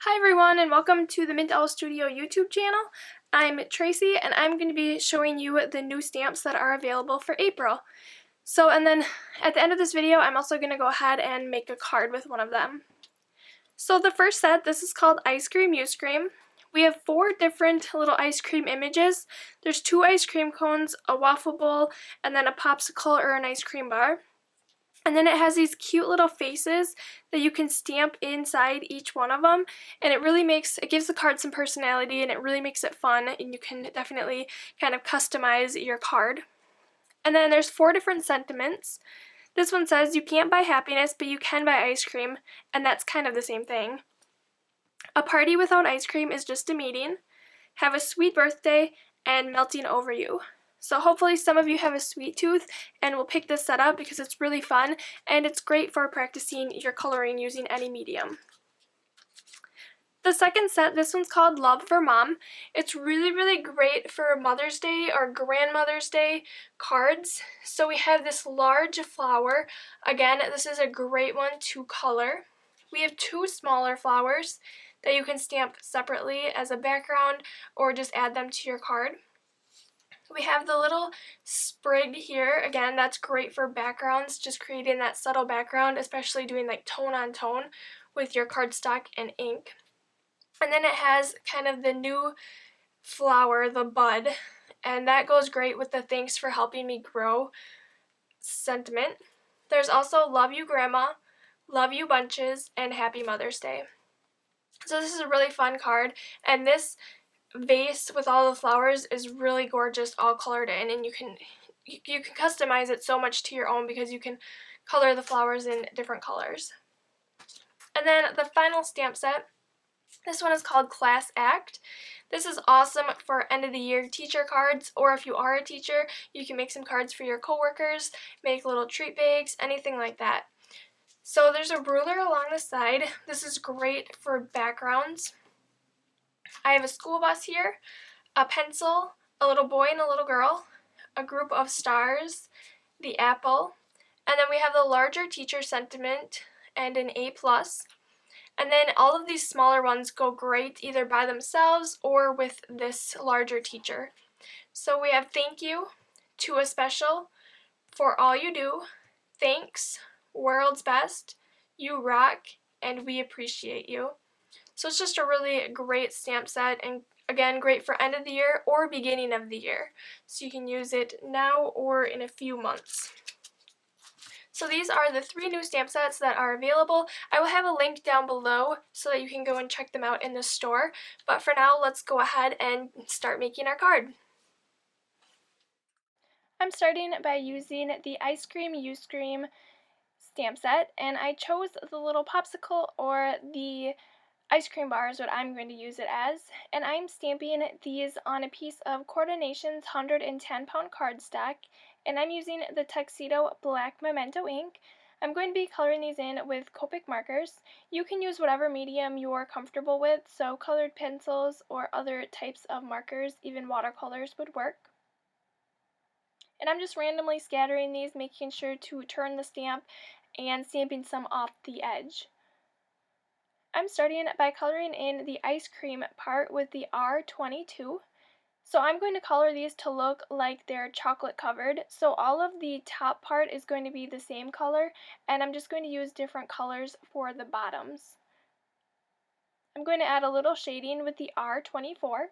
Hi everyone and welcome to the Mint Owl Studio YouTube channel. I'm Tracy and I'm going to be showing you the new stamps that are available for April. And then at the end of this video I'm also going to go ahead and make a card with one of them. So the first set, this is called Ice Cream You Scream. We have 4 different little ice cream images. There's 2 ice cream cones, a waffle bowl, and then a popsicle or an ice cream bar. And then it has these cute little faces that you can stamp inside each one of them, and it gives the card some personality and it really makes it fun, and you can definitely kind of customize your card. And then there's 4 different sentiments. This one says you can't buy happiness, but you can buy ice cream, and that's kind of the same thing. A party without ice cream is just a meeting. Have a sweet birthday, and melting over you. So hopefully some of you have a sweet tooth and will pick this set up because it's really fun and it's great for practicing your coloring using any medium. The second set, this one's called Love for Mom. It's really great for Mother's Day or Grandmother's Day cards. So we have this large flower. Again, this is a great one to color. We have 2 smaller flowers that you can stamp separately as a background or just add them to your card. We have the little sprig here. Again, that's great for backgrounds, just creating that subtle background, especially doing like tone on tone with your cardstock and ink. And then it has kind of the new flower, the bud, and that goes great with the thanks for helping me grow sentiment. There's also Love You Grandma, Love You Bunches, and Happy Mother's Day. So this is a really fun card, and this vase with all the flowers is really gorgeous, all colored in, and you can customize it so much to your own because you can color the flowers in different colors. And then the final stamp set, this one is called Class Act. This is awesome for end of the year teacher cards, or if you are a teacher, you can make some cards for your coworkers, make little treat bags, anything like that. So there's a ruler along the side. This is great for backgrounds. I have a school bus here, a pencil, a little boy and a little girl, a group of stars, the apple, and then we have the larger teacher sentiment and an A+. And then all of these smaller ones go great either by themselves or with this larger teacher. So we have thank you, to a special, for all you do, thanks, world's best, you rock, and we appreciate you. So it's just a really great stamp set, and again, great for end of the year or beginning of the year. So you can use it now or in a few months. So these are the 3 new stamp sets that are available. I will have a link down below so that you can go and check them out in the store. But for now, let's go ahead and start making our card. I'm starting by using the Ice Cream You Scream stamp set, and I chose the little popsicle or the ice cream bar is what I'm going to use it as, and I'm stamping these on a piece of Coordination's 110-pound cardstock, and I'm using the Tuxedo Black Memento ink. I'm going to be coloring these in with Copic markers. You can use whatever medium you're comfortable with, so colored pencils or other types of markers, even watercolors would work. And I'm just randomly scattering these, making sure to turn the stamp and stamping some off the edge. I'm starting by coloring in the ice cream part with the R22. So I'm going to color these to look like they're chocolate covered. So all of the top part is going to be the same color, and I'm just going to use different colors for the bottoms. I'm going to add a little shading with the R24.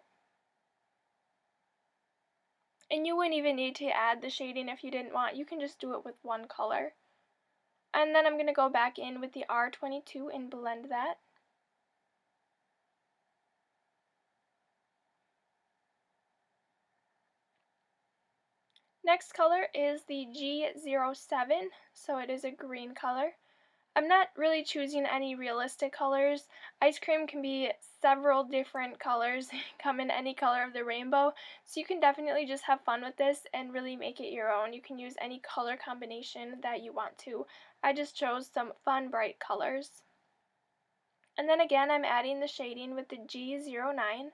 And you wouldn't even need to add the shading if you didn't want. You can just do it with one color. And then I'm going to go back in with the R22 and blend that. Next color is the G07, so it is a green color. I'm not really choosing any realistic colors. Ice cream can be several different colors, come in any color of the rainbow, so you can definitely just have fun with this and really make it your own. You can use any color combination that you want to. I just chose some fun, bright colors. And then again, I'm adding the shading with the G09,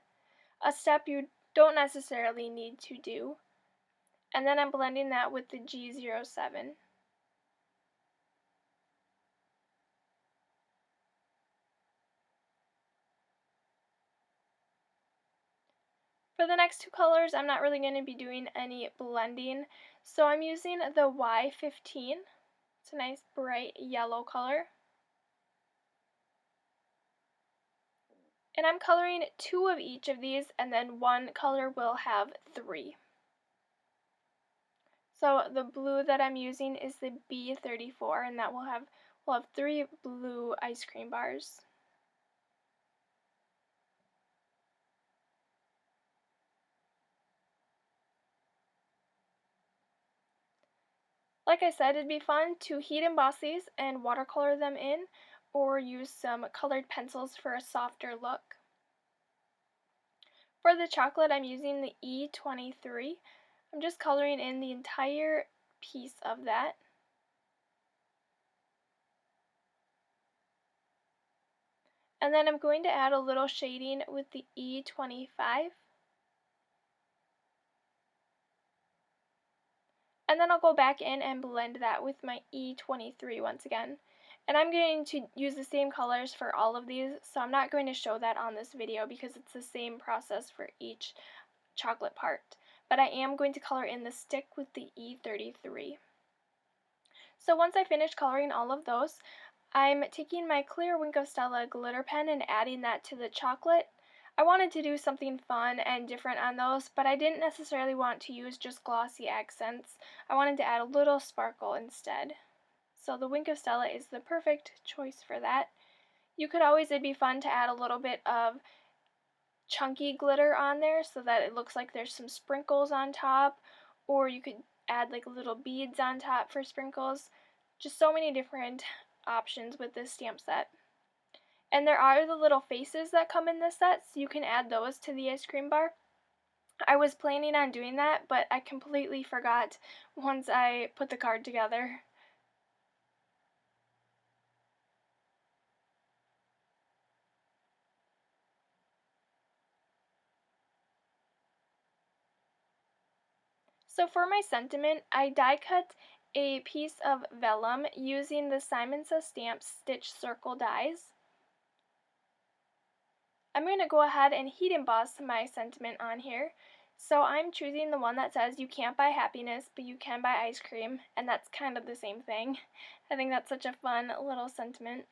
a step you don't necessarily need to do. And then I'm blending that with the G07. For the next two colors, I'm not really going to be doing any blending, so I'm using the Y15. It's a nice bright yellow color. And I'm coloring two of each of these, and then one color will have three. So the blue that I'm using is the B34, and that will have three blue ice cream bars. Like I said, it'd be fun to heat emboss these and watercolor them in, or use some colored pencils for a softer look. For the chocolate, I'm using the E23. I'm just coloring in the entire piece of that. And then I'm going to add a little shading with the E25. And then I'll go back in and blend that with my E23 once again. And I'm going to use the same colors for all of these, so I'm not going to show that on this video because it's the same process for each chocolate part. But I am going to color in the stick with the E33. So once I finish coloring all of those, I'm taking my clear Wink of Stella glitter pen and adding that to the chocolate. I wanted to do something fun and different on those, but I didn't necessarily want to use just glossy accents. I wanted to add a little sparkle instead. So the Wink of Stella is the perfect choice for that. You could always, it'd be fun to add a little bit of chunky glitter on there so that it looks like there's some sprinkles on top, or you could add like little beads on top for sprinkles. Just so many different options with this stamp set. And there are the little faces that come in this set, so you can add those to the ice cream bar. I was planning on doing that, but I completely forgot once I put the card together. So for my sentiment, I die cut a piece of vellum using the Simon Says Stamp Stitch Circle dies. I'm going to go ahead and heat emboss my sentiment on here. So I'm choosing the one that says you can't buy happiness, but you can buy ice cream, and that's kind of the same thing. I think that's such a fun little sentiment.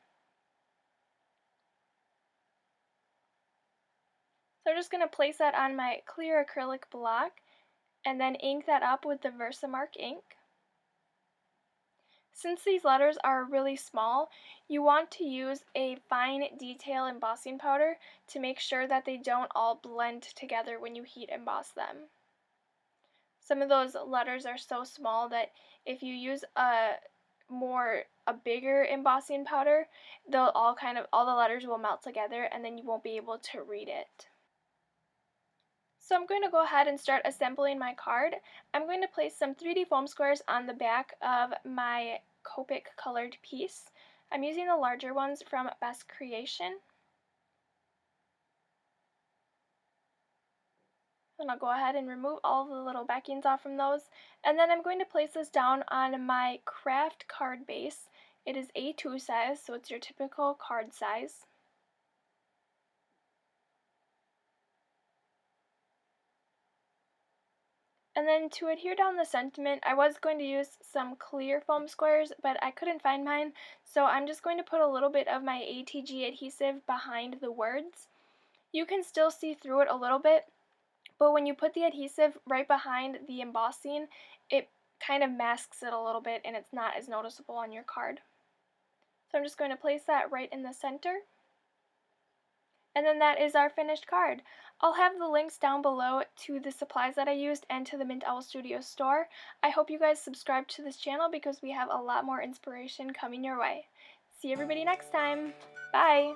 So I'm just going to place that on my clear acrylic block and then ink that up with the Versamark ink. Since these letters are really small, you want to use a fine detail embossing powder to make sure that they don't all blend together when you heat emboss them. Some of those letters are so small that if you use a bigger embossing powder, all the letters will melt together and then you won't be able to read it. So I'm going to go ahead and start assembling my card. I'm going to place some 3D foam squares on the back of my Copic colored piece. I'm using the larger ones from Best Creation. And I'll go ahead and remove all the little backings off from those. And then I'm going to place this down on my craft card base. It is A2 size, so it's your typical card size. And then to adhere down the sentiment, I was going to use some clear foam squares, but I couldn't find mine, so I'm just going to put a little bit of my ATG adhesive behind the words. You can still see through it a little bit, but when you put the adhesive right behind the embossing, it kind of masks it a little bit and it's not as noticeable on your card. So I'm just going to place that right in the center. And then that is our finished card. I'll have the links down below to the supplies that I used and to the Mint Owl Studio store. I hope you guys subscribe to this channel because we have a lot more inspiration coming your way. See everybody next time. Bye!